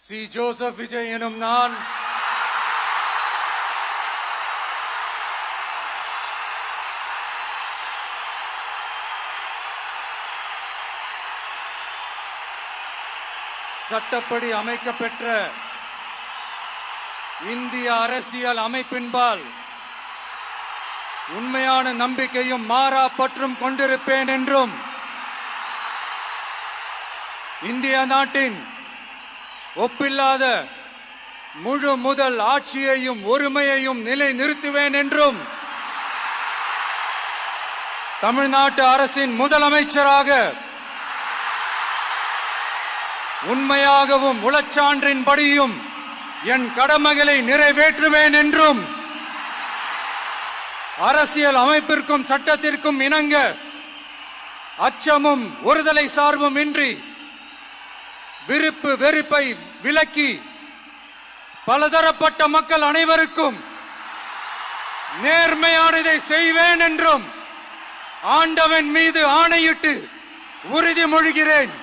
C Joseph Vijay எனும் நான் சட்டப்படி அமைக்கப்பெற்ற இந்திய அரசியல் அமைப்பின்பால் உண்மையான நம்பிக்கையும் மாறா பற்றும் கொண்டிருப்பேன் என்றும் இந்திய நாட்டின் ஒப்பில்லாத முழு முதல் ஆட்சியையும் ஒருமையையும் நிலை நிறுத்துவேன் என்றும் தமிழ்நாட்டு அரசின் முதலமைச்சராக உண்மையாகவும் உளச்சான்றின்படியும் என் கடமைகளை நிறைவேற்றுவேன் என்றும் அரசியல் அமைப்பிற்கும் சட்டத்திற்கும் இணங்க அச்சமும் ஒருதலை சார்பும் இன்றி விருப்பு வெறுப்பை விலக்கி பலதரப்பட்ட மக்கள் அனைவருக்கும் நேர்மையானதை செய்வேன் என்றும் ஆண்டவன் மீது ஆணையிட்டு உறுதிமொழிகிறேன்.